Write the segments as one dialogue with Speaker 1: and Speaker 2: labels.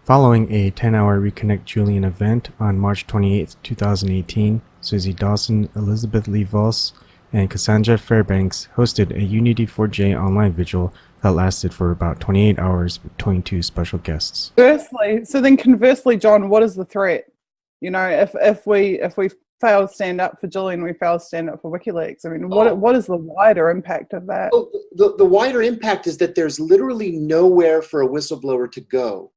Speaker 1: Following a 10-hour Reconnect Julian event on March 28, 2018, Susie Dawson, Elizabeth Lee Voss, and Cassandra Fairbanks hosted a Unity 4J online vigil that lasted for about 28 hours between two special guests.
Speaker 2: Conversely, John, what is the threat? You know, if we fail to stand up for Julian, we fail to stand up for WikiLeaks. I mean, what is the wider impact of that?
Speaker 3: Oh, the wider impact is that there's literally nowhere for a whistleblower to go.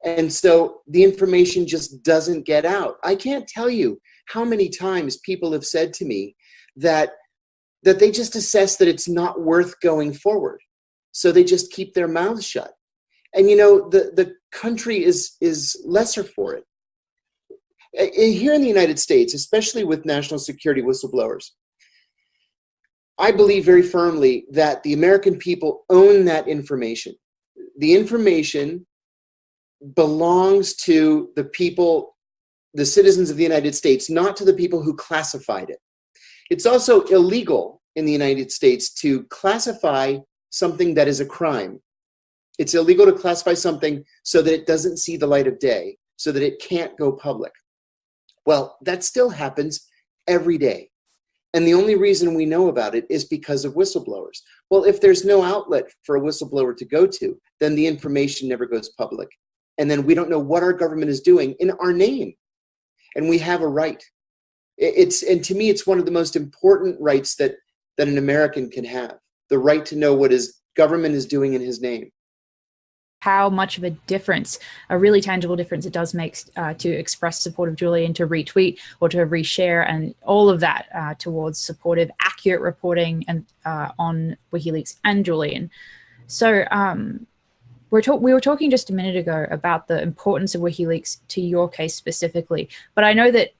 Speaker 3: And so the information just doesn't get out. I can't tell you how many times people have said to me that they just assess that it's not worth going forward. So they just keep their mouths shut. And you know, the country is lesser for it. Here in the United States, especially with national security whistleblowers, I believe very firmly that the American people own that information. The information belongs to the people, the citizens of the United States, not to the people who classified it. It's also illegal in the United States to classify something that is a crime. It's illegal to classify something so that it doesn't see the light of day, so that it can't go public. Well, that still happens every day. And the only reason we know about it is because of whistleblowers. Well, if there's no outlet for a whistleblower to go to, then the information never goes public. And then we don't know what our government is doing in our name. And we have a right. And to me, it's one of the most important rights that an American can have, the right to know what his government is doing in his name.
Speaker 4: How much of a difference, a really tangible difference it does make to express support of Julian, to retweet or to reshare, and all of that towards supportive, accurate reporting and on WikiLeaks and Julian. So we were talking just a minute ago about the importance of WikiLeaks to your case specifically, but I know that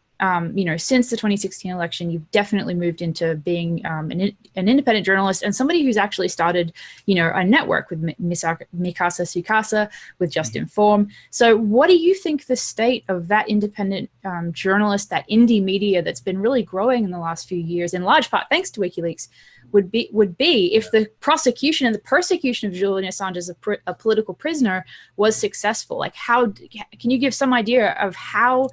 Speaker 4: you know, since the 2016 election, you've definitely moved into being an independent journalist and somebody who's actually started, you know, a network with Mikasa Sukasa, with Just Inform. So what do you think the state of that independent journalist, that indie media that's been really growing in the last few years, in large part thanks to WikiLeaks, would be if the prosecution and the persecution of Julian Assange as a political prisoner was successful? Like, how can you give some idea of how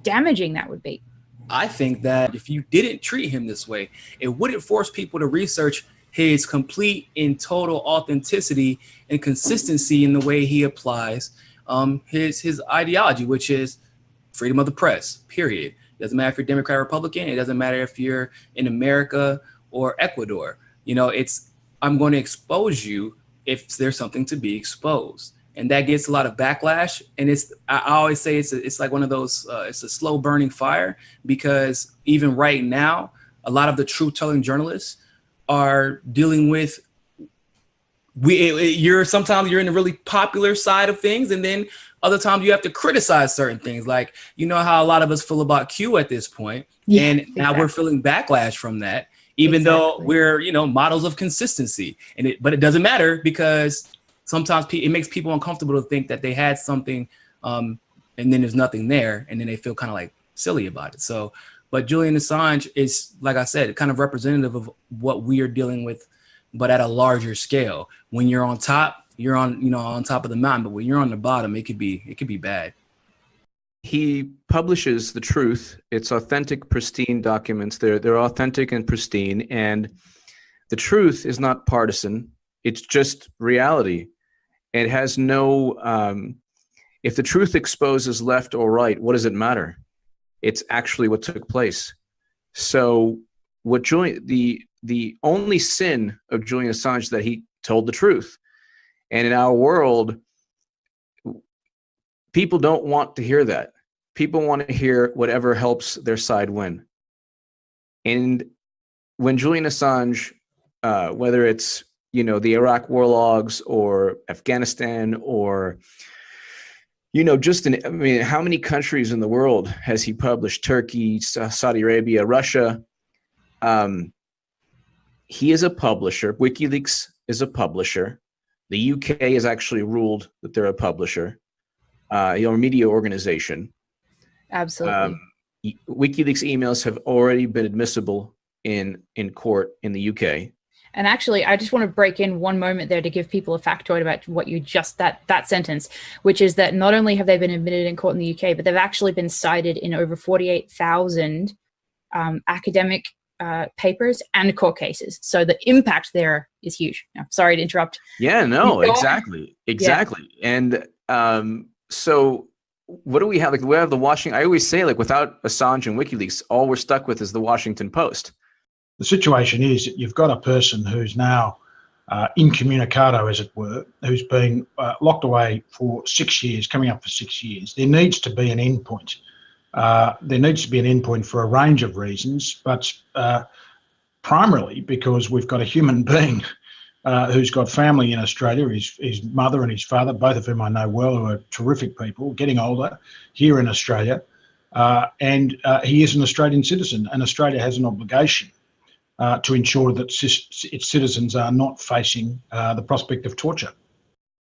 Speaker 4: damaging that would be?
Speaker 5: I think that if you didn't treat him this way, it wouldn't force people to research his complete and total authenticity and consistency in the way he applies his ideology, which is freedom of the press, period. It doesn't matter if you're Democrat or Republican. It doesn't matter if you're in America or Ecuador. You know, I'm going to expose you if there's something to be exposed. And that gets a lot of backlash. And I always say it's like one of those, it's a slow burning fire, because even right now, a lot of the truth-telling journalists are dealing with, sometimes you're in the really popular side of things, and then other times you have to criticize certain things. Like, you know how a lot of us feel about Q at this point, and now we're feeling backlash from that, even though we're, you know, models of consistency. But it doesn't matter, because sometimes it makes people uncomfortable to think that they had something and then there's nothing there, and then they feel kind of like silly about it. So, but Julian Assange is, like I said, kind of representative of what we are dealing with, but at a larger scale. When you're on top, you're on top of the mountain, but when you're on the bottom, it could be bad.
Speaker 6: He publishes the truth. It's authentic, pristine documents. They're authentic and pristine, and the truth is not partisan. It's just reality. It has no, if the truth exposes left or right, what does it matter? It's actually what took place. So the only sin of Julian Assange is that he told the truth. And in our world, people don't want to hear that. People want to hear whatever helps their side win. And when Julian Assange, whether it's, you know, the Iraq war logs or Afghanistan or, you know, I mean, how many countries in the world has he published? Turkey, Saudi Arabia, Russia. He is a publisher. WikiLeaks is a publisher. The UK has actually ruled that they're a publisher, a media organization.
Speaker 4: Absolutely.
Speaker 6: WikiLeaks emails have already been admissible in court in the UK.
Speaker 4: And actually, I just want to break in one moment there to give people a factoid about what you just, that sentence, which is that not only have they been admitted in court in the UK, but they've actually been cited in over 48,000 academic papers and court cases. So the impact there is huge. Sorry to interrupt.
Speaker 6: Yeah, no, exactly. Yeah. And so what do we have? Like, we have the Washington, I always say, like, without Assange and WikiLeaks, all we're stuck with is the Washington Post.
Speaker 7: The situation is that you've got a person who's now incommunicado, as it were, who's been locked away for 6 years, coming up for 6 years. There needs to be an endpoint. There needs to be an endpoint for a range of reasons, but primarily because we've got a human being who's got family in Australia, his mother and his father, both of whom I know well, who are terrific people, getting older here in Australia, and he is an Australian citizen, and Australia has an obligation to ensure that its citizens are not facing the prospect of torture.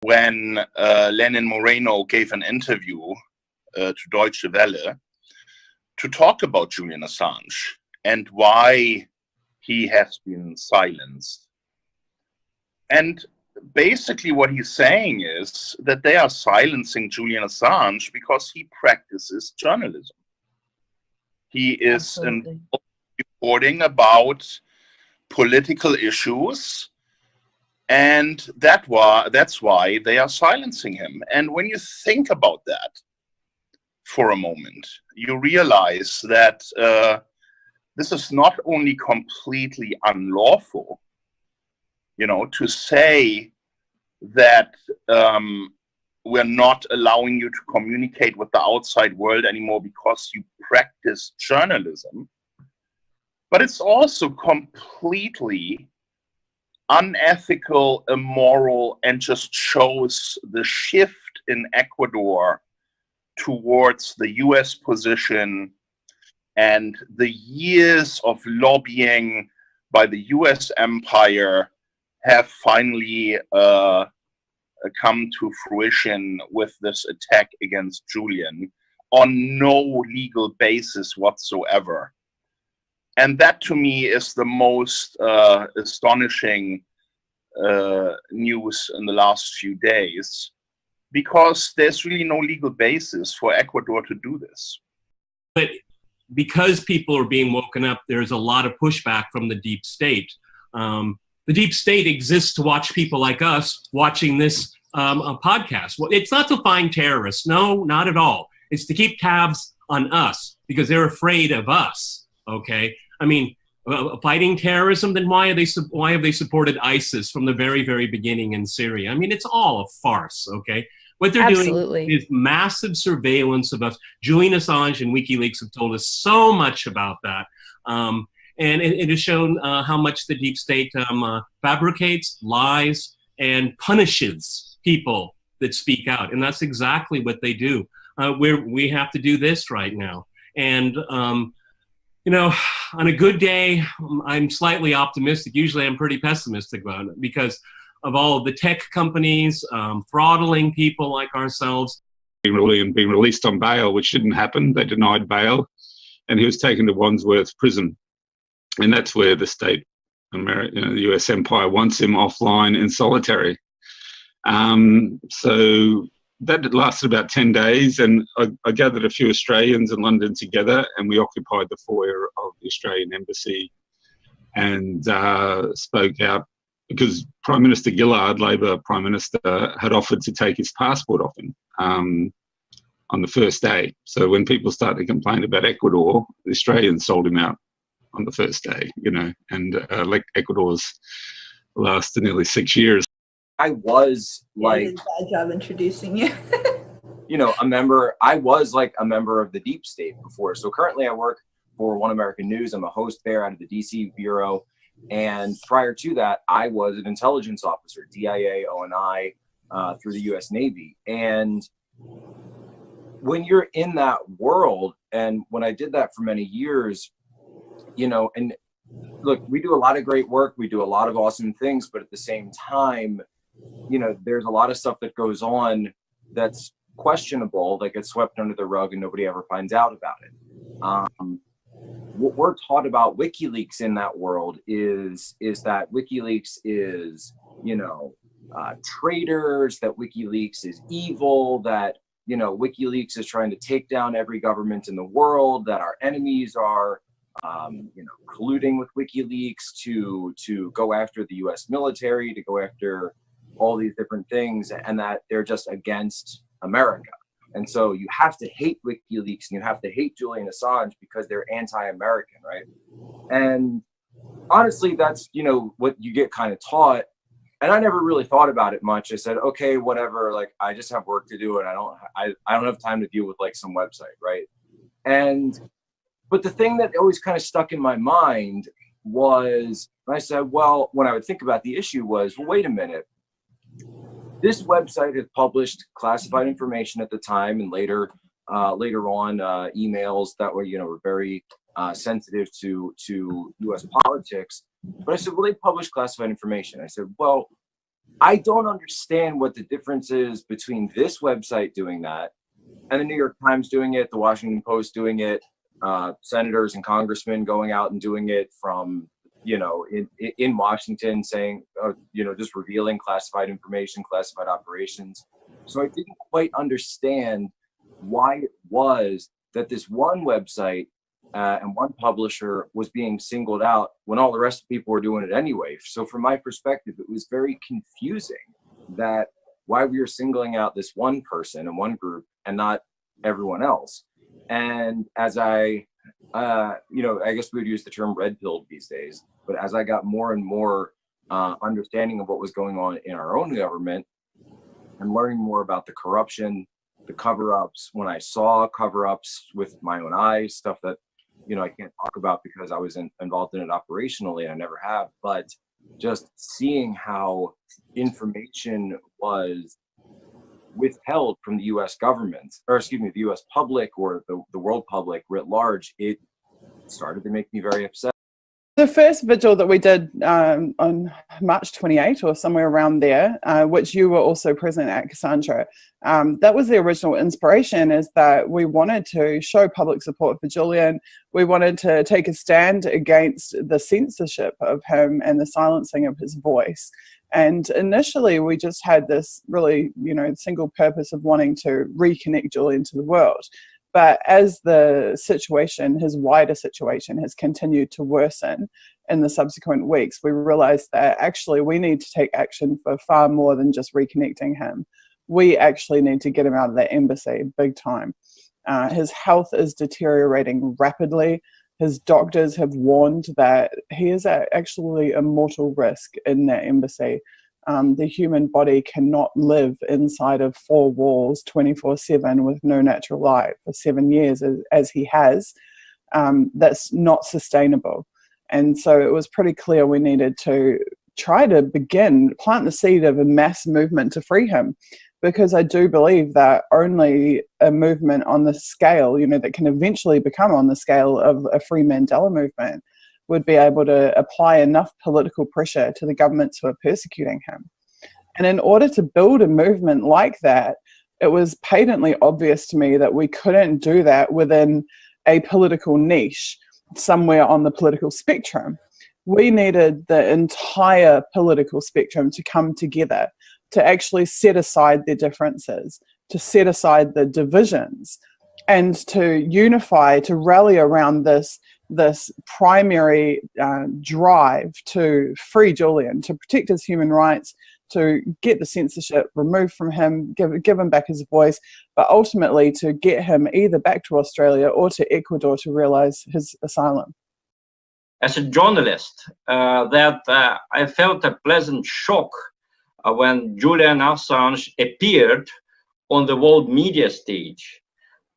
Speaker 8: When Lenin Moreno gave an interview to Deutsche Welle to talk about Julian Assange and why he has been silenced. And basically what he's saying is that they are silencing Julian Assange because he practices journalism. He is reporting about political issues, and that's why they are silencing him. And when you think about that for a moment, you realize that this is not only completely unlawful, you know, to say that we're not allowing you to communicate with the outside world anymore because you practice journalism, but it's also completely unethical, immoral, and just shows the shift in Ecuador towards the US position and the years of lobbying by the US empire have finally come to fruition with this attack against Julian on no legal basis whatsoever. And that, to me, is the most astonishing news in the last few days, because there's really no legal basis for Ecuador to do this.
Speaker 9: But because people are being woken up, there's a lot of pushback from the deep state. The deep state exists to watch people like us watching this podcast. Well, it's not to find terrorists. No, not at all. It's to keep tabs on us because they're afraid of us. Okay. I mean, fighting terrorism, then why have they supported ISIS from the very, very beginning in Syria? I mean, it's all a farce, okay? What they're doing is massive surveillance of us. Julian Assange and WikiLeaks have told us so much about that. And it has shown how much the deep state fabricates, lies, and punishes people that speak out. And that's exactly what they do. We have to do this right now. And you know, on a good day, I'm slightly optimistic. Usually I'm pretty pessimistic about it because of all of the tech companies throttling people like ourselves.
Speaker 10: Being released on bail, which didn't happen. They denied bail, and he was taken to Wandsworth prison. And that's where the state, the US empire wants him offline in solitary. So that lasted about 10 days, and I gathered a few Australians in London together, and we occupied the foyer of the Australian embassy and spoke out because Prime Minister Gillard, Labor Prime Minister, had offered to take his passport off him on the first day. So when people started to complain about Ecuador, the Australians sold him out on the first day, you know, and Ecuador's lasted nearly 6 years.
Speaker 11: I was like,
Speaker 12: it is a bad job introducing you.
Speaker 11: you know, a member. I was like a member of the deep state before. So currently I work for One American News. I'm a host there out of the DC bureau. And prior to that, I was an intelligence officer, DIA, ONI, through the US Navy. And when you're in that world, and when I did that for many years, you know, and look, we do a lot of great work. We do a lot of awesome things, but at the same time, you know, there's a lot of stuff that goes on that's questionable, that gets swept under the rug and nobody ever finds out about it. what we're taught about WikiLeaks in that world is that WikiLeaks is, you know, traitors, that WikiLeaks is evil, that, you know, WikiLeaks is trying to take down every government in the world, that our enemies are, you know, colluding with WikiLeaks to go after the U.S. military, to go after all these different things, and that they're just against America. And so you have to hate WikiLeaks and you have to hate Julian Assange because they're anti-American, right? And honestly, that's, you know, what you get kind of taught. And I never really thought about it much. I said, okay, whatever, like, I just have work to do and I don't have time to deal with like some website, right? But the thing that always kind of stuck in my mind was, I said, well, when I would think about the issue was, well, wait a minute. This website had published classified information at the time, and later on emails that were, you know, were very sensitive to U.S. politics. But I said, well, they published classified information. I said, well, I don't understand what the difference is between this website doing that and the New York Times doing it, the Washington Post doing it, senators and congressmen going out and doing it from, you know, in Washington, saying, you know, just revealing classified information, classified operations. So I didn't quite understand why it was that this one website and one publisher was being singled out when all the rest of people were doing it anyway. So from my perspective, it was very confusing that why we were singling out this one person and one group and not everyone else. And as I, you know, I guess we would use the term red pilled these days, but as I got more and more understanding of what was going on in our own government and learning more about the corruption, the cover-ups, when I saw cover-ups with my own eyes, stuff that, you know, I can't talk about because I was involved in it operationally and I never have, but just seeing how information was withheld from the U.S. government, or excuse me, the U.S. public or the world public writ large, it started to make me very upset.
Speaker 2: The first vigil that we did on March 28 or somewhere around there, which you were also present at, Cassandra, that was the original inspiration, is that we wanted to show public support for Julian. We wanted to take a stand against the censorship of him and the silencing of his voice. And initially, we just had this really, you know, single purpose of wanting to reconnect Julian to the world. But as the situation, his wider situation, has continued to worsen in the subsequent weeks, we realized that actually we need to take action for far more than just reconnecting him. We actually need to get him out of that embassy big time. His health is deteriorating rapidly. His doctors have warned that he is actually a mortal risk in that embassy. The human body cannot live inside of 4 walls 24/7 with no natural light for 7 years as he has. That's not sustainable. And so it was pretty clear we needed to try to plant the seed of a mass movement to free him, because I do believe that only a movement on the scale, you know, that can eventually become on the scale of a Free Mandela movement, would be able to apply enough political pressure to the governments who are persecuting him. And in order to build a movement like that, it was patently obvious to me that we couldn't do that within a political niche somewhere on the political spectrum. We needed the entire political spectrum to come together, to actually set aside their differences, to set aside the divisions, and to unify, to rally around this primary drive to free Julian, to protect his human rights, to get the censorship removed from him, give him back his voice, but ultimately to get him either back to Australia or to Ecuador to realize his asylum.
Speaker 13: As a journalist, I felt a pleasant shock when Julian Assange appeared on the world media stage.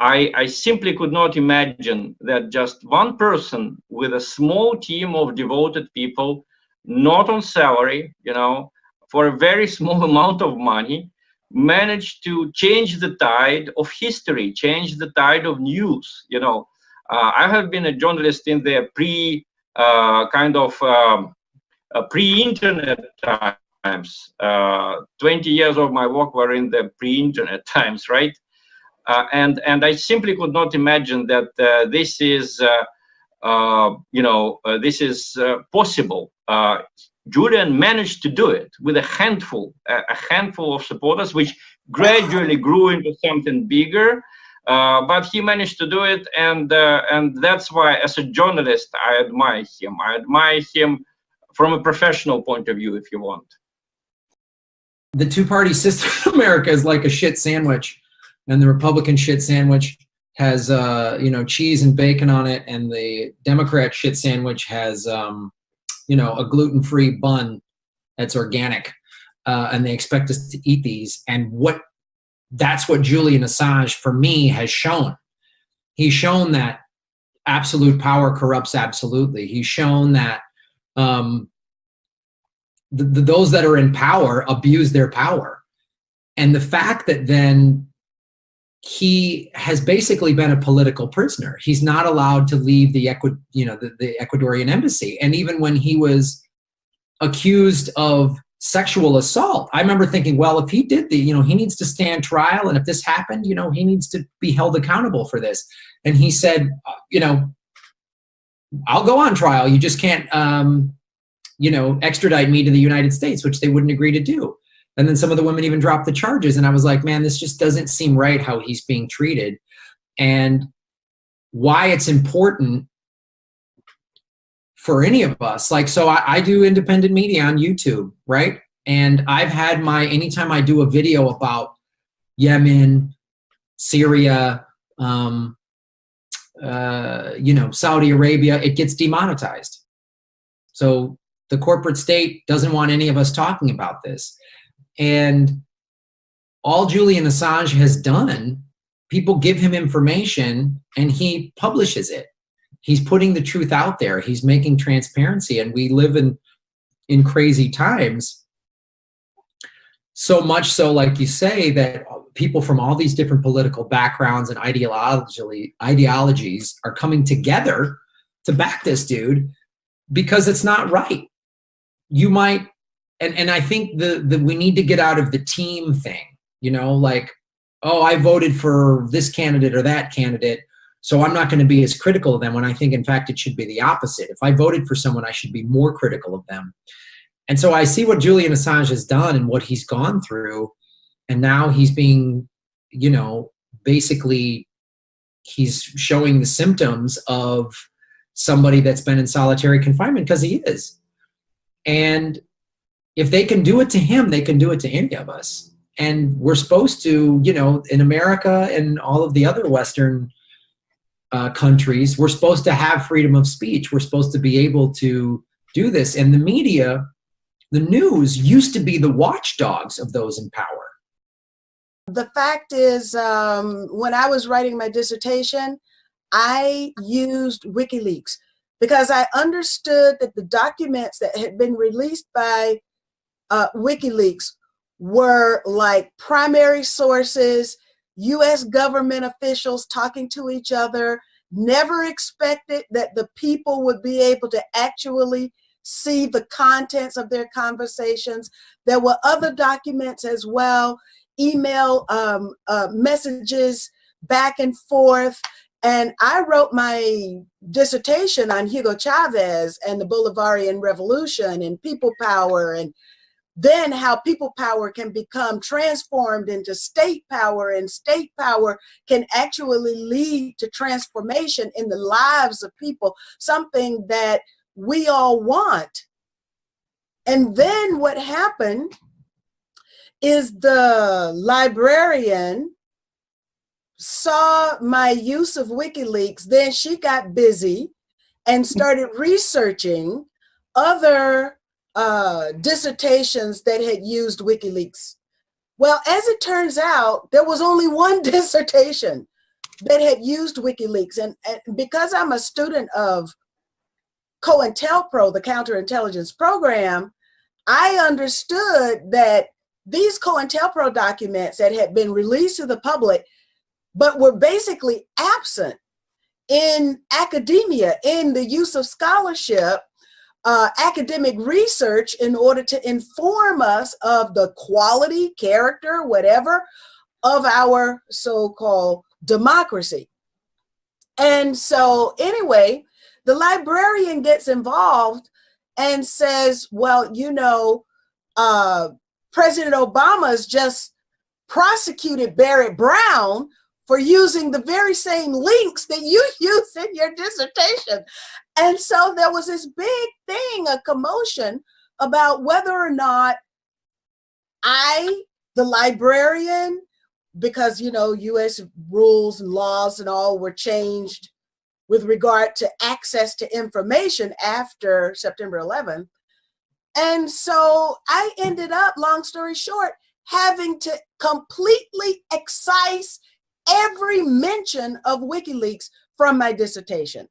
Speaker 13: I simply could not imagine that just one person with a small team of devoted people, not on salary, you know, for a very small amount of money, managed to change the tide of history, change the tide of news. You know, I have been a journalist in the pre-internet times. 20 years of my work were in the pre-internet times, right? And I simply could not imagine that this is this is possible. Julian managed to do it with a handful of supporters, which gradually grew into something bigger. But he managed to do it, and that's why, as a journalist, I admire him. I admire him from a professional point of view, if you want.
Speaker 14: The two-party system in America is like a shit sandwich, and the Republican shit sandwich has cheese and bacon on it, and the Democrat shit sandwich has a gluten-free bun that's organic, and they expect us to eat these. And that's what Julian Assange, for me, has shown. He's shown that absolute power corrupts absolutely. He's shown that those that are in power abuse their power. And the fact that then he has basically been a political prisoner. He's not allowed to leave the Ecuadorian embassy. And even when he was accused of sexual assault, I remember thinking, well, if he did he needs to stand trial, and if this happened, he needs to be held accountable for this. And he said, I'll go on trial. You just can't, extradite me to the United States, which they wouldn't agree to do. And then some of the women even dropped the charges. And I was like, man, this just doesn't seem right how he's being treated. And why it's important for any of us. Like, so I do independent media on YouTube, right? And I've had anytime I do a video about Yemen, Syria, Saudi Arabia, it gets demonetized. So the corporate state doesn't want any of us talking about this. And all Julian Assange has done, people give him information and he publishes it. He's putting the truth out there. He's making transparency, and we live in crazy times. So much so, like you say, that people from all these different political backgrounds and ideologies are coming together to back this dude, because it's not right. You might, and I think we need to get out of the team thing, like, oh, I voted for this candidate or that candidate, so I'm not going to be as critical of them, when I think, in fact, it should be the opposite. If I voted for someone, I should be more critical of them. And so I see what Julian Assange has done and what he's gone through, and now he's being, basically he's showing the symptoms of somebody that's been in solitary confinement, because he is. And if they can do it to him, they can do it to any of us. And we're supposed to, in America and all of the other Western countries, we're supposed to have freedom of speech. We're supposed to be able to do this. And the media, the news, used to be the watchdogs of those in power.
Speaker 15: The fact is, when I was writing my dissertation, I used WikiLeaks because I understood that the documents that had been released by WikiLeaks were like primary sources, US government officials talking to each other, never expected that the people would be able to actually see the contents of their conversations. There were other documents as well, email messages back and forth. And I wrote my dissertation on Hugo Chavez and the Bolivarian Revolution and people power, and then how people power can become transformed into state power, and state power can actually lead to transformation in the lives of people, something that we all want. And then what happened is the librarian saw my use of WikiLeaks, then she got busy and started researching other dissertations that had used WikiLeaks. Well, as it turns out, there was only one dissertation that had used WikiLeaks. And because I'm a student of COINTELPRO, the counterintelligence program, I understood that these COINTELPRO documents that had been released to the public, but were basically absent in academia, in the use of scholarship, academic research, in order to inform us of the quality, character, whatever, of our so-called democracy. And so anyway, the librarian gets involved and says, well, you know, President Obama's just prosecuted Barrett Brown for using the very same links that you use in your dissertation. And so there was this big thing, a commotion about whether or not I, the librarian, because, you know, US rules and laws and all were changed with regard to access to information after September 11th. And so I ended up, long story short, having to completely excise every mention of WikiLeaks from my dissertation.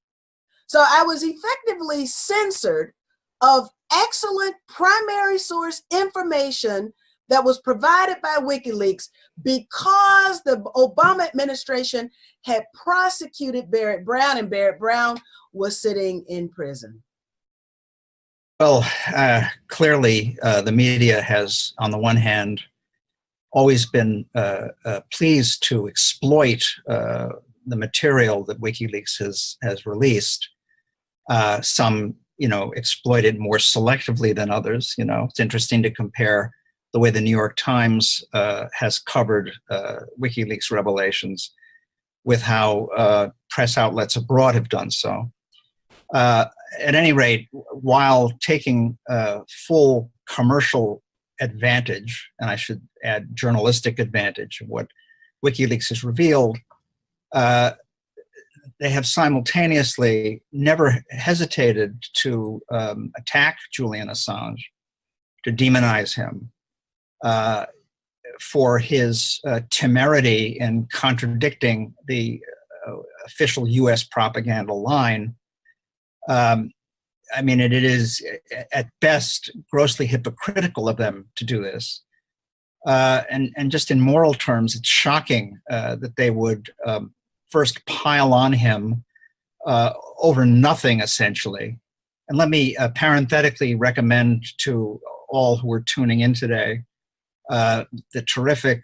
Speaker 15: So I was effectively censored of excellent primary source information that was provided by WikiLeaks because the Obama administration had prosecuted Barrett Brown, and Barrett Brown was sitting in prison.
Speaker 16: Well, clearly the media has, on the one hand, always been pleased to exploit the material that WikiLeaks has released. Some, you know, exploit it more selectively than others. You know, it's interesting to compare the way the New York Times has covered WikiLeaks revelations with how press outlets abroad have done so. At any rate, while taking full commercial advantage, and I should add journalistic advantage of what WikiLeaks has revealed, they have simultaneously never hesitated to attack Julian Assange, to demonize him for his temerity in contradicting the official US propaganda line. I mean, it is at best grossly hypocritical of them to do this. And just in moral terms, it's shocking that they would first pile on him over nothing, essentially. And let me parenthetically recommend to all who are tuning in today the terrific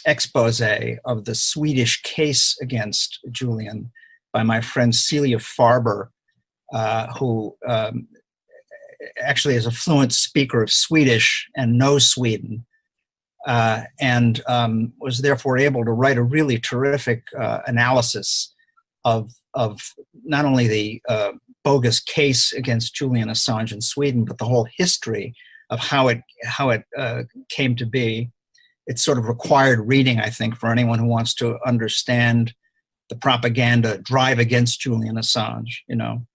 Speaker 16: expose of the Swedish case against Julian by my friend Celia Farber, who actually is a fluent speaker of Swedish and knows Sweden, and was therefore able to write a really terrific analysis of not only the bogus case against Julian Assange in Sweden, but the whole history of how it came to be. It's sort of required reading, I think, for anyone who wants to understand the propaganda drive against Julian Assange, you know.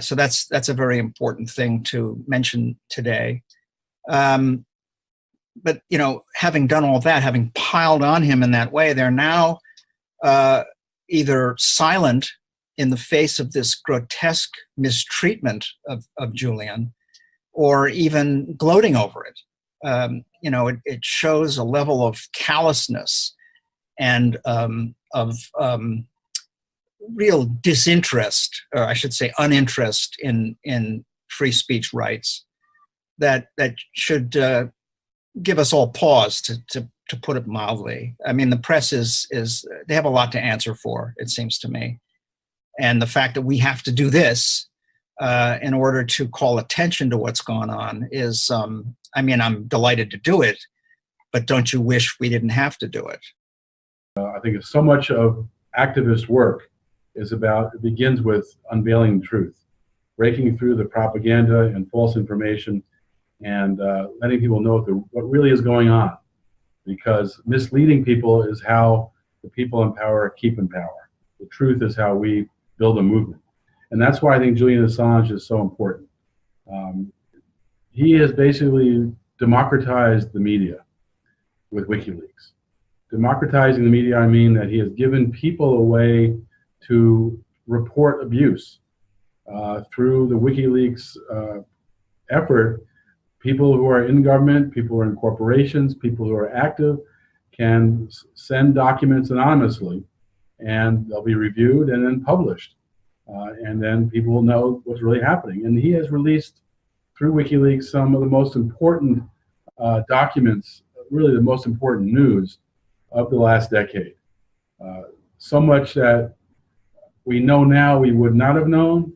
Speaker 16: So that's a very important thing to mention today. But, you know, having done all that, having piled on him in that way, they're now either silent in the face of this grotesque mistreatment of Julian, or even gloating over it. You know, it shows a level of callousness and of real disinterest, or I should say uninterest in free speech rights that should give us all pause, to put it mildly. I mean, the press they have a lot to answer for, it seems to me. And the fact that we have to do this in order to call attention to what's going on is, I mean, I'm delighted to do it, but don't you wish we didn't have to do it?
Speaker 17: I think so much of activist work it begins with unveiling the truth, breaking through the propaganda and false information, and letting people know what really is going on. Because misleading people is how the people in power keep in power. The truth is how we build a movement. And that's why I think Julian Assange is so important. He has basically democratized the media with WikiLeaks. Democratizing the media, I mean that he has given people a way to report abuse. Through the WikiLeaks effort, people who are in government, people who are in corporations, people who are active can send documents anonymously, and they'll be reviewed and then published. And then people will know what's really happening. And he has released, through WikiLeaks, some of the most important documents, really the most important news of the last decade. So much that we know now we would not have known.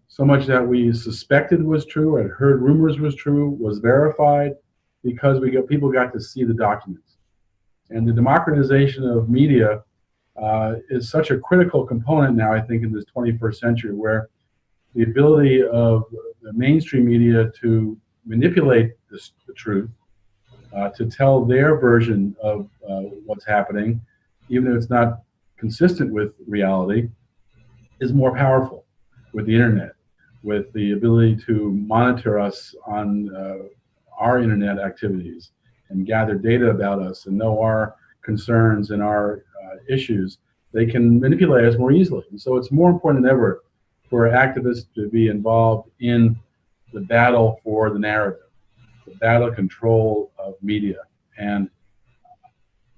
Speaker 17: So much that we suspected was true and heard rumors was true was verified because people got to see the documents. And the democratization of media is such a critical component now, I think, in this 21st century, where the ability of the mainstream media to manipulate the truth, to tell their version of what's happening, even if it's not consistent with reality, is more powerful with the internet, with the ability to monitor us on our internet activities and gather data about us and know our concerns and our issues. They can manipulate us more easily. And so it's more important than ever for activists to be involved in the battle for the narrative, the battle control of media. And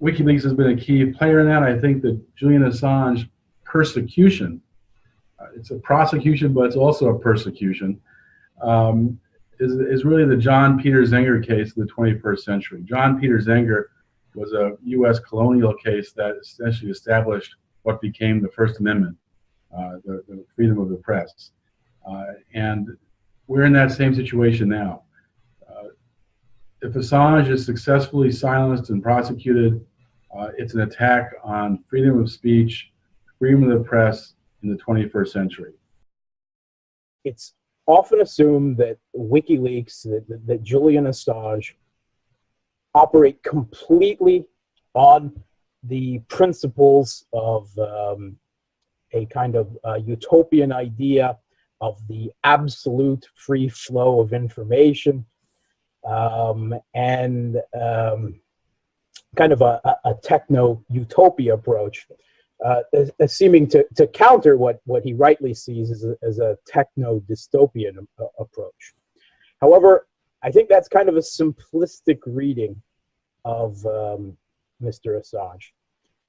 Speaker 17: WikiLeaks has been a key player in that. I think that Julian Assange persecution, it's a prosecution, but it's also a persecution, is really the John Peter Zenger case of the 21st century. John Peter Zenger was a U.S. colonial case that essentially established what became the First Amendment, the freedom of the press. And we're in that same situation now. If Assange is successfully silenced and prosecuted, it's an attack on freedom of speech, freedom of the press in the 21st century.
Speaker 18: It's often assumed that WikiLeaks, that Julian Assange operate completely on the principles of a kind of utopian idea of the absolute free flow of information, and kind of a techno-utopia approach, seeming to counter what he rightly sees as a techno-dystopian approach. However, I think that's kind of a simplistic reading of Mr. Assange.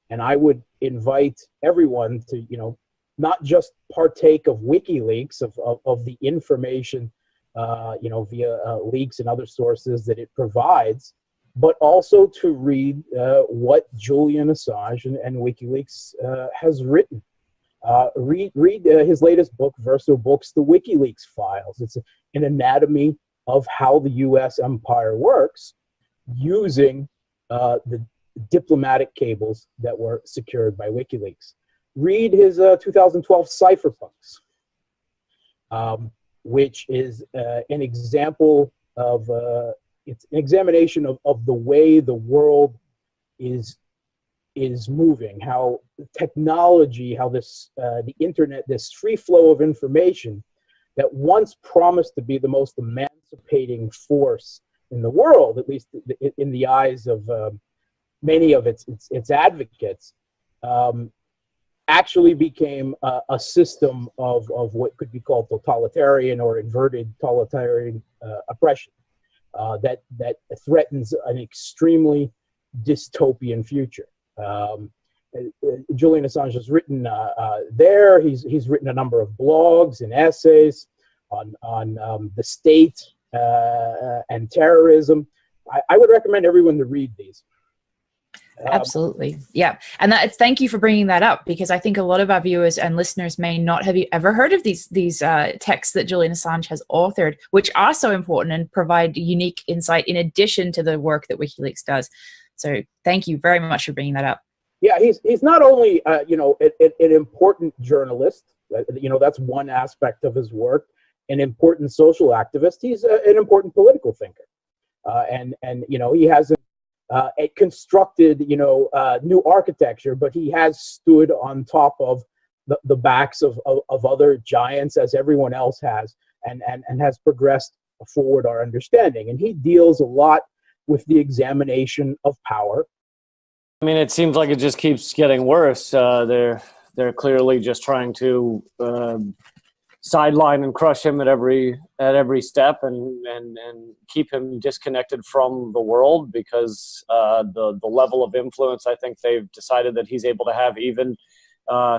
Speaker 18: And I would invite everyone to, not just partake of WikiLeaks, of the information, via leaks and other sources that it provides, but also to read what Julian Assange and WikiLeaks has written. Read his latest book, Verso Books, The WikiLeaks Files. It's an anatomy of how the U.S. empire works using the diplomatic cables that were secured by WikiLeaks. Read his 2012 Cypherpunks, which is an example of, it's an examination of the way the world is moving, how technology, how this, the internet, this free flow of information that once promised to be the most emancipating force in the world, at least in the eyes of many of its advocates, actually became a system of what could be called totalitarian or inverted totalitarian oppression that threatens an extremely dystopian future. Julian Assange has written there. He's written a number of blogs and essays on the state and terrorism. I would recommend everyone to read these.
Speaker 4: Absolutely. Yeah. And thank you for bringing that up, because I think a lot of our viewers and listeners may not have ever heard of these texts that Julian Assange has authored, which are so important and provide unique insight in addition to the work that WikiLeaks does. So thank you very much for bringing that up.
Speaker 18: Yeah, he's not only, an important journalist, that's one aspect of his work, an important social activist. He's an important political thinker. And he hasn't constructed, new architecture, but he has stood on top of the backs of other giants, as everyone else has, and has progressed forward our understanding. And he deals a lot with the examination of power.
Speaker 19: I mean, it seems like it just keeps getting worse. They're clearly just trying to sideline and crush him at every step, and keep him disconnected from the world, because the level of influence I think they've decided that he's able to have, even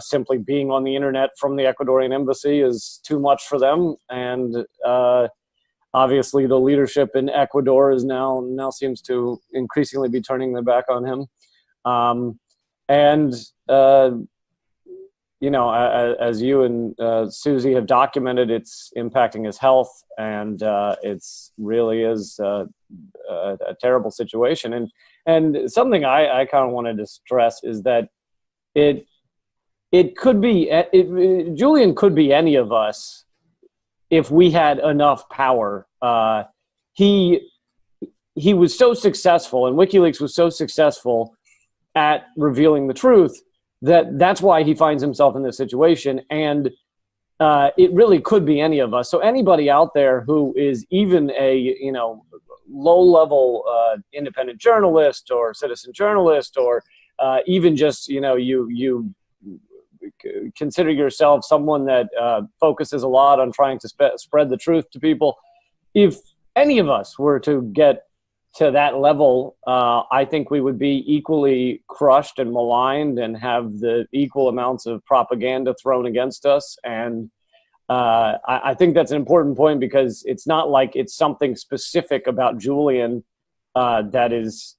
Speaker 19: simply being on the internet from the Ecuadorian embassy, is too much for them. And obviously the leadership in Ecuador is now seems to increasingly be turning their back on him. you know, as you and Susie have documented, it's impacting his health, and it's really is a terrible situation. And something I kind of wanted to stress is that it could be Julian could be any of us if we had enough power. He was so successful, and WikiLeaks was so successful at revealing the truth that's why he finds himself in this situation. And it really could be any of us. So anybody out there who is even a, you know, low-level independent journalist or citizen journalist, or even just, you know, you consider yourself someone that focuses a lot on trying to spread the truth to people, if any of us were to get to that level, I think we would be equally crushed and maligned and have the equal amounts of propaganda thrown against us. And I think that's an important point, because it's not like it's something specific about Julian that is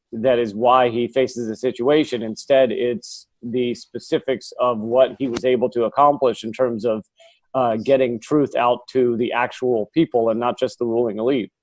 Speaker 19: why he faces the situation. Instead, it's the specifics of what he was able to accomplish in terms of getting truth out to the actual people and not just the ruling elite.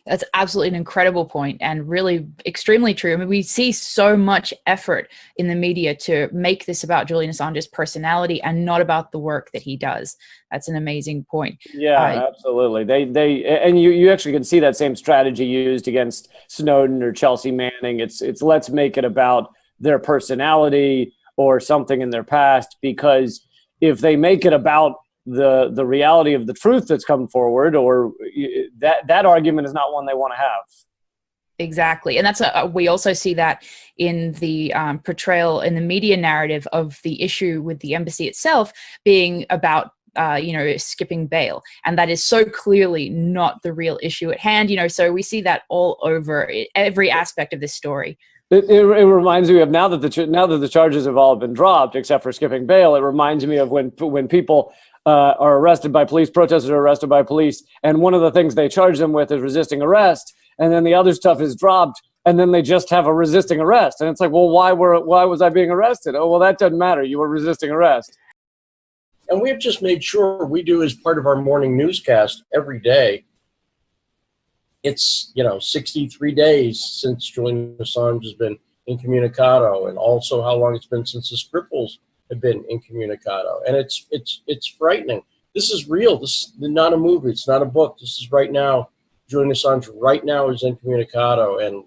Speaker 4: That's absolutely an incredible point, and really extremely true. I mean, we see so much effort in the media to make this about Julian Assange's personality and not about the work that he does. That's an amazing point.
Speaker 19: Yeah, absolutely. And you actually can see that same strategy used against Snowden or Chelsea Manning. It's let's make it about their personality or something in their past, because if they make it about the reality of the truth that's come forward, or that argument is not one they want to have.
Speaker 4: Exactly. And that's we also see that in the portrayal in the media narrative of the issue with the embassy itself being about you know, skipping bail, and that is so clearly not the real issue at hand. You know, so we see that all over every aspect of this story.
Speaker 19: It reminds me of now that the charges have all been dropped except for skipping bail. It reminds me of when people are arrested by police, protesters are arrested by police, and one of the things they charge them with is resisting arrest, and then the other stuff is dropped, and then they just have a resisting arrest, and it's like, well, why was I being arrested? Oh, well, that doesn't matter. You were resisting arrest.
Speaker 20: And we have just made sure we do as part of our morning newscast every day. It's, you know, 63 days since Julian Assange has been incommunicado, and also how long it's been since the Scripples have been incommunicado. And it's frightening. This is real. This is not a movie. It's not a book. This is right now. Julian Assange right now is incommunicado, and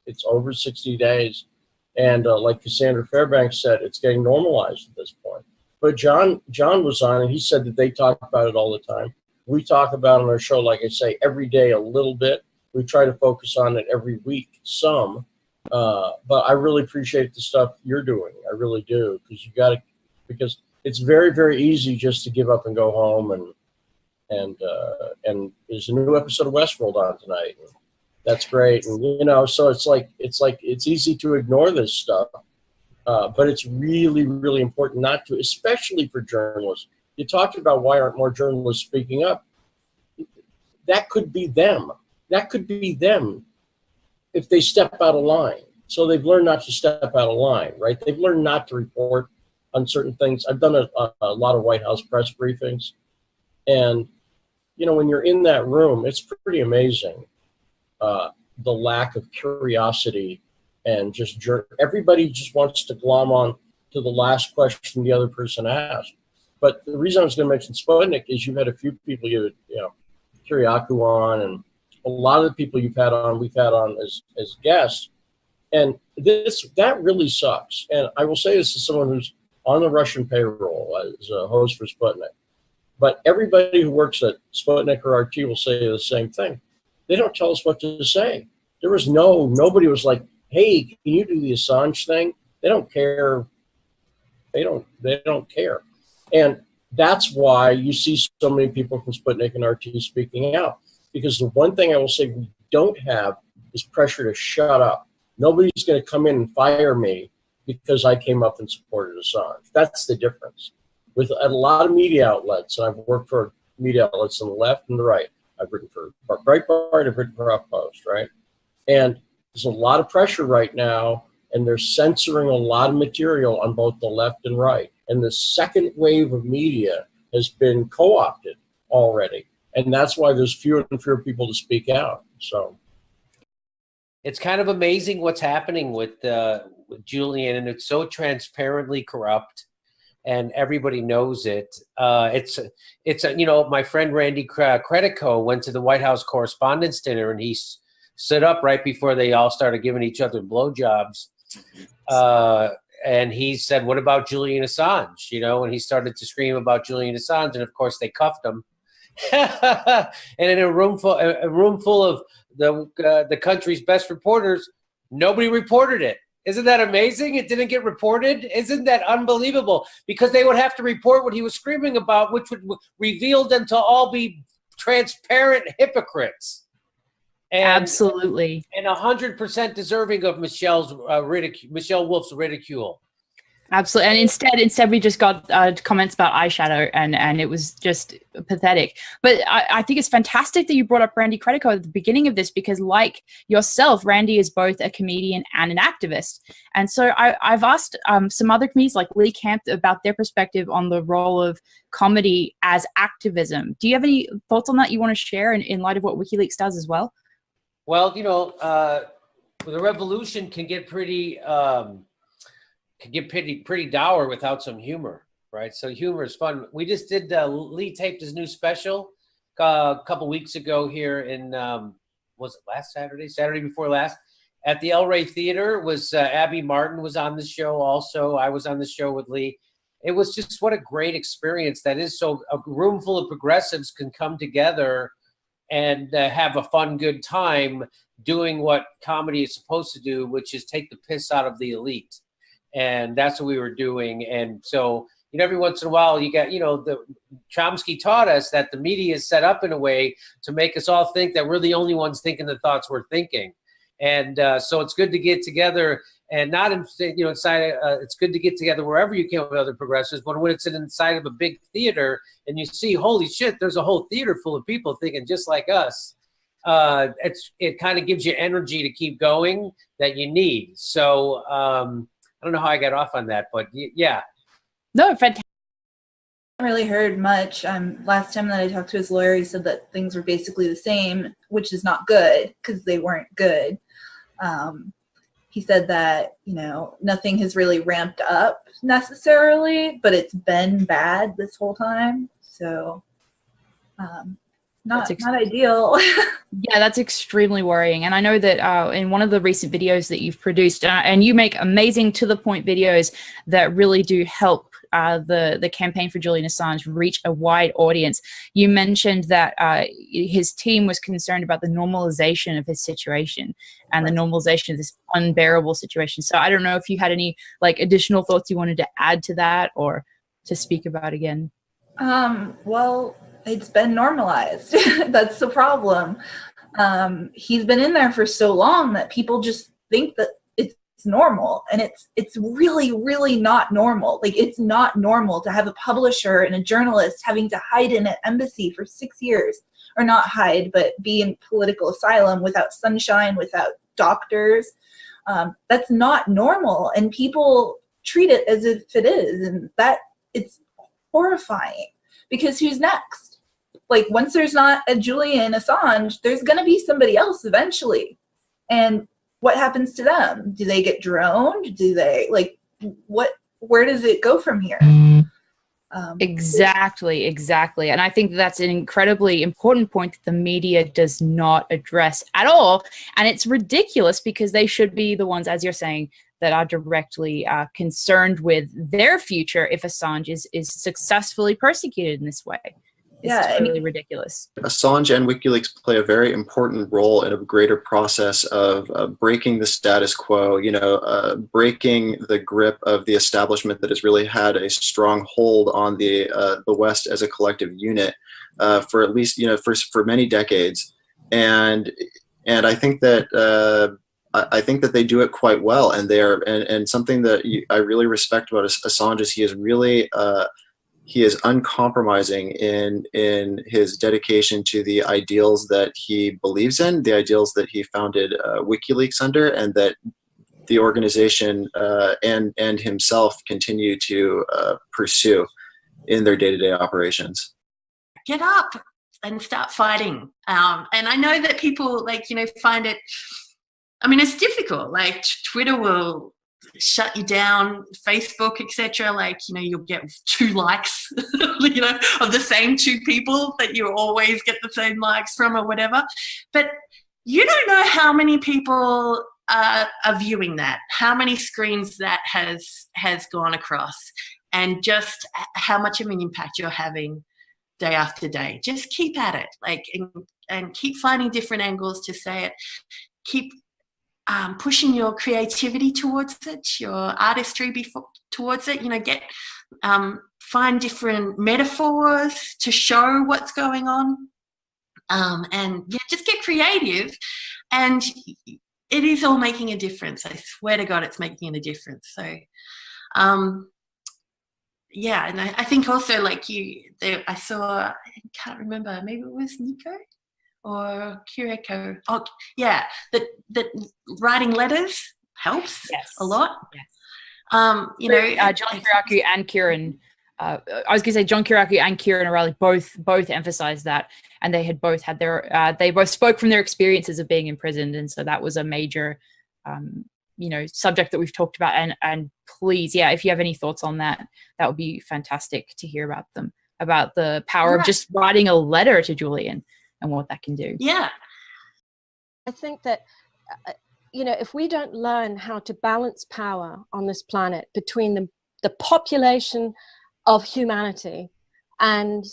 Speaker 20: it's over 60 days. And like Cassandra Fairbanks said, it's getting normalized at this point. But John was on, and he said that they talk about it all the time. We talk about it on our show, like I say, every day a little bit. We try to focus on it every week some. But I really appreciate the stuff you're doing. I really do, because it's very, very easy just to give up and go home. And there's a new episode of Westworld on tonight. And that's great. And you know, so it's easy to ignore this stuff, but it's really, really important not to, especially for journalists. You talked about why aren't more journalists speaking up. That could be them. That could be them if they step out of line. So they've learned not to step out of line, right? They've learned not to report on certain things. I've done a lot of White House press briefings. And, you know, when you're in that room, it's pretty amazing, the lack of curiosity and just everybody just wants to glom on to the last question the other person asked. But the reason I was going to mention Sputnik is you've had a few people, you know, Kiriakou on, and a lot of the people we've had on as guests. And that really sucks. And I will say this as someone who's on the Russian payroll as a host for Sputnik. But everybody who works at Sputnik or RT will say the same thing. They don't tell us what to say. There was nobody was like, hey, can you do the Assange thing? They don't care. They don't care. And that's why you see so many people from Sputnik and RT speaking out. Because the one thing I will say we don't have is pressure to shut up. Nobody's going to come in and fire me because I came up and supported Assange. That's the difference. With a lot of media outlets, and I've worked for media outlets on the left and the right. I've written for Breitbart, I've written for HuffPost, right? And there's a lot of pressure right now, and they're censoring a lot of material on both the left and right. And the second wave of media has been co-opted already. And that's why there's fewer and fewer people to speak out. So
Speaker 21: it's kind of amazing what's happening with Julian, and it's so transparently corrupt, and everybody knows it. It's you know, my friend Randy Credico went to the White House Correspondents' Dinner, and he stood up right before they all started giving each other blowjobs. And he said, "What about Julian Assange?" You know, and he started to scream about Julian Assange, and of course they cuffed him. And in a room full of the country's best reporters, nobody reported it. Isn't that amazing? It didn't get reported. Isn't that unbelievable? Because they would have to report what he was screaming about, which would reveal them to all be transparent hypocrites. And,
Speaker 4: absolutely.
Speaker 21: And 100% deserving of Michelle Wolf's ridicule.
Speaker 4: Absolutely. And instead we just got comments about eyeshadow, and it was just pathetic. But I think it's fantastic that you brought up Randy Credico at the beginning of this, because like yourself, Randy is both a comedian and an activist. And so I've asked some other comedians like Lee Camp about their perspective on the role of comedy as activism. Do you have any thoughts on that you want to share in light of what WikiLeaks does as well?
Speaker 21: Well, you know, the revolution can get pretty pretty dour without some humor, right? So humor is fun. We just did Lee taped his new special a couple weeks ago here in was it last Saturday before last, at the El Rey Theater. Was Abby Martin was on the show also. I was on the show with Lee. It was just, what a great experience that is. So a room full of progressives can come together and have a fun, good time doing what comedy is supposed to do, which is take the piss out of the elite. And that's what we were doing. And so, you know, every once in a while you got, you know, Chomsky taught us that the media is set up in a way to make us all think that we're the only ones thinking the thoughts we're thinking. And so it's good to get together, and not inside. It's good to get together wherever you can with other progressives. But when it's inside of a big theater and you see, holy shit, there's a whole theater full of people thinking just like us. It kind of gives you energy to keep going that you need. So I don't know how I got off on that, but yeah.
Speaker 4: No, fantastic.
Speaker 12: I haven't really heard much. Last time that I talked to his lawyer, he said that things were basically the same, which is not good because they weren't good. He said that, you know, nothing has really ramped up necessarily, but it's been bad this whole time. So not ideal.
Speaker 4: Yeah, that's extremely worrying. And I know that in one of the recent videos that you've produced, and you make amazing to-the-point videos that really do help the campaign for Julian Assange reach a wide audience. You mentioned that his team was concerned about the normalization of his situation and the normalization of this unbearable situation. So I don't know if you had any like additional thoughts you wanted to add to that or to speak about again.
Speaker 12: Well, it's been normalized. That's the problem. He's been in there for so long that people just think that it's normal, and it's really, really not normal. Like, it's not normal to have a publisher and a journalist having to hide in an embassy for 6 years, or not hide, but be in political asylum without sunshine, without doctors. That's not normal, and people treat it as if it is, and that it's horrifying, because who's next? Like, once there's not a Julian Assange, there's going to be somebody else eventually. And what happens to them? Do they get droned? Do they, like, where does it go from here?
Speaker 4: Exactly. And I think that's an incredibly important point that the media does not address at all. And it's ridiculous, because they should be the ones, as you're saying, that are directly concerned with their future if Assange is successfully persecuted in this way. It's totally ridiculous.
Speaker 22: Assange and WikiLeaks play a very important role in a greater process of breaking the status quo, breaking the grip of the establishment that has really had a strong hold on the West as a collective unit for at least, for many decades. And I think that they do it quite well, and and something that I really respect about Assange is he is uncompromising in his dedication to the ideals that he believes in, the ideals that he founded WikiLeaks under, and that the organization and himself continue to pursue in their day-to-day operations.
Speaker 1: Get up and start fighting. And I know that people find it, I mean, it's difficult. Like Twitter will shut you down, Facebook, etc. You'll get 2 likes, of the same 2 people that you always get the same likes from or whatever. But you don't know how many people are viewing that, how many screens that has gone across, and just how much of an impact you're having day after day. Just keep at it, and keep finding different angles to say it. Keep pushing your creativity towards it, your artistry towards it. Find different metaphors to show what's going on, and just get creative. And it is all making a difference. I swear to God, it's making a difference. So, and I think also I saw, I can't remember, maybe it was Nico or Kireko. Oh, yeah, that writing letters helps a lot.
Speaker 4: Yes.
Speaker 1: John
Speaker 4: Kiraku and Kieran. I was going to say John Kiraku and Kieran O'Reilly both emphasized that, and they had both had their they both spoke from their experiences of being imprisoned, and so that was a major subject that we've talked about. And please, if you have any thoughts on that, that would be fantastic to hear about them, about the power of just writing a letter to Julian and what that can do.
Speaker 1: Yeah,
Speaker 3: I think that if we don't learn how to balance power on this planet between the population of humanity and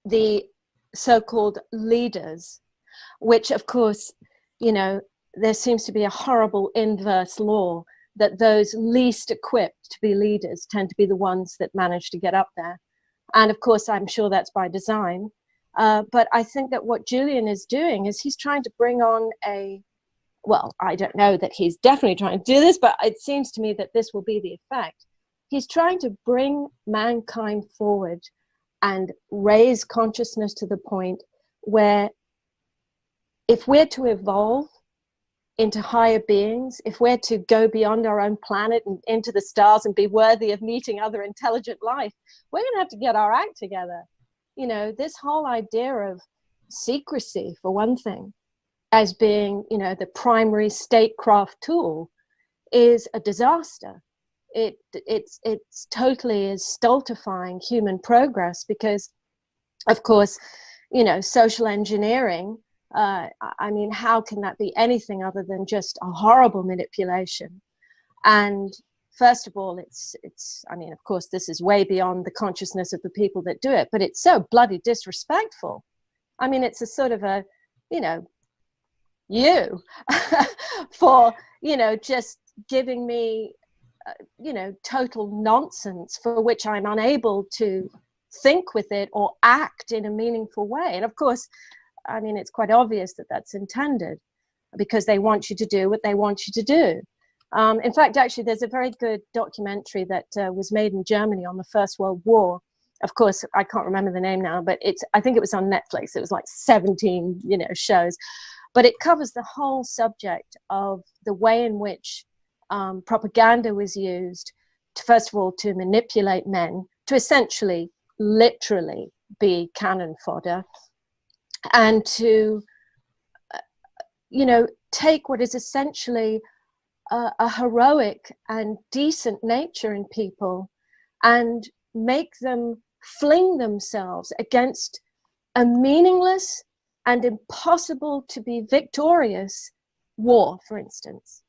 Speaker 3: the so-called leaders, which of course, there seems to be a horrible inverse law that those least equipped to be leaders tend to be the ones that manage to get up there. And of course, I'm sure that's by design. But I think that what Julian is doing is he's trying to bring on I don't know that he's definitely trying to do this, but it seems to me that this will be the effect. He's trying to bring mankind forward and raise consciousness to the point where if we're to evolve into higher beings, if we're to go beyond our own planet and into the stars and be worthy of meeting other intelligent life, we're going to have to get our act together. This whole idea of secrecy, for one thing, as being, the primary statecraft tool is a disaster. It's totally is stultifying human progress because, of course, social engineering, how can that be anything other than just a horrible manipulation? And first of all, it's of course, this is way beyond the consciousness of the people that do it, but it's so bloody disrespectful. It's a sort of a, for, just giving me, total nonsense for which I'm unable to think with it or act in a meaningful way. And of course, it's quite obvious that that's intended because they want you to do what they want you to do. In fact, actually, there's a very good documentary that was made in Germany on the First World War. Of course, I can't remember the name now, but I think it was on Netflix. It was like 17, shows. But it covers the whole subject of the way in which propaganda was used, first of all, to manipulate men, to essentially, literally be cannon fodder, and to, take what is essentially a heroic and decent nature in people and make them fling themselves against a meaningless and impossible to be victorious war, for instance.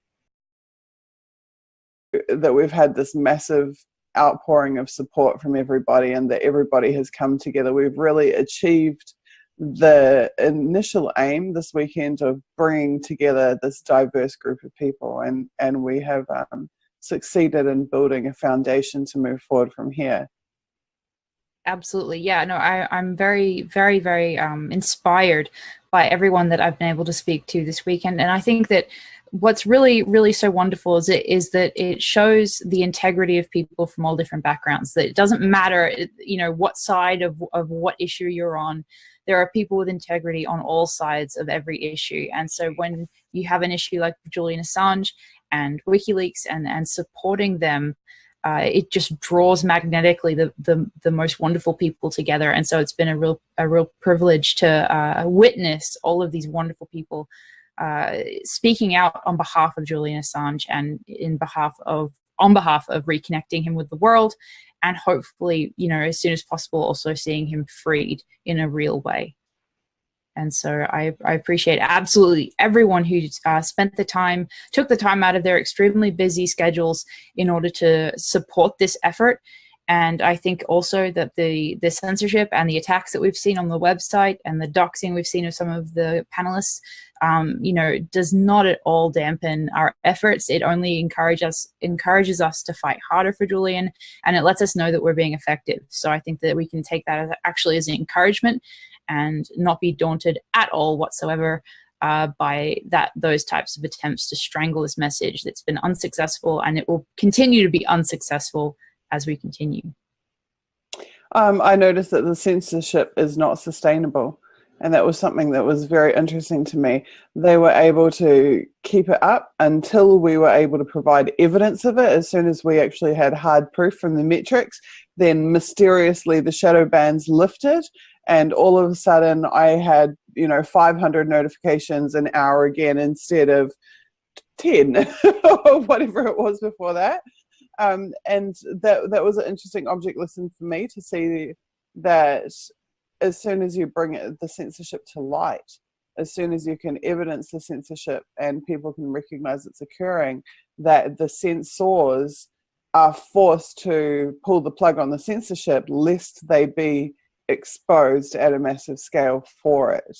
Speaker 2: That we've had this massive outpouring of support from everybody and that everybody has come together. We've really achieved the initial aim this weekend of bringing together this diverse group of people, and we have succeeded in building a foundation to move forward from here.
Speaker 4: Absolutely. Yeah, no, I'm very, very, very inspired by everyone that I've been able to speak to this weekend. And I think that what's really, really so wonderful is that it shows the integrity of people from all different backgrounds, that it doesn't matter, what side of what issue you're on. There are people with integrity on all sides of every issue. And so when you have an issue like Julian Assange and WikiLeaks and supporting them, it just draws magnetically the most wonderful people together. And so it's been a real privilege to witness all of these wonderful people speaking out on behalf of Julian Assange and on behalf of reconnecting him with the world, and hopefully, as soon as possible, also seeing him freed in a real way. And so I appreciate absolutely everyone who took the time out of their extremely busy schedules in order to support this effort. And I think also that the censorship and the attacks that we've seen on the website and the doxing we've seen of some of the panelists, does not at all dampen our efforts. It only encourages us to fight harder for Julian, and it lets us know that we're being effective. So I think that we can take that as an encouragement and not be daunted at all whatsoever by those types of attempts to strangle this message that's been unsuccessful, and it will continue to be unsuccessful as we continue.
Speaker 2: I noticed that the censorship is not sustainable, and that was something that was very interesting to me. They were able to keep it up until we were able to provide evidence of it. As soon as we actually had hard proof from the metrics, then mysteriously the shadow bans lifted, and all of a sudden I had 500 notifications an hour again instead of 10 or whatever it was before that. And that was an interesting object lesson for me, to see that as soon as you bring the censorship to light, as soon as you can evidence the censorship and people can recognize it's occurring, that the censors are forced to pull the plug on the censorship lest they be exposed at a massive scale for it.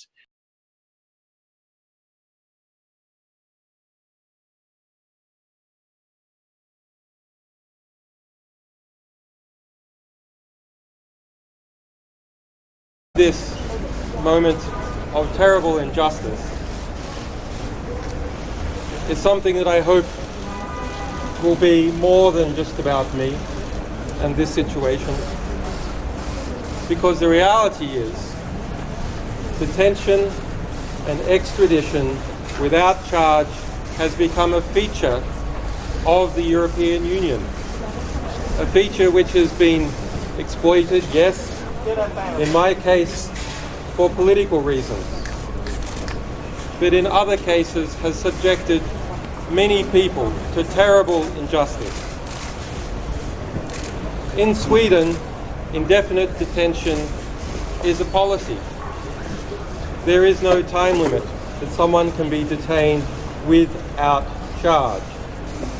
Speaker 5: This moment of terrible injustice is something that I hope will be more than just about me and this situation, because the reality is detention and extradition without charge has become a feature of the European Union, a feature which has been exploited, yes, in my case for political reasons, but in other cases has subjected many people to terrible injustice. In Sweden, indefinite detention is a policy. There is no time limit that someone can be detained without charge.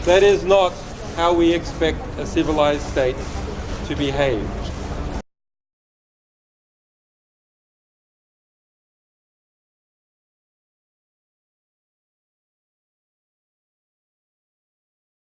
Speaker 5: That is not how we expect a civilized state to behave.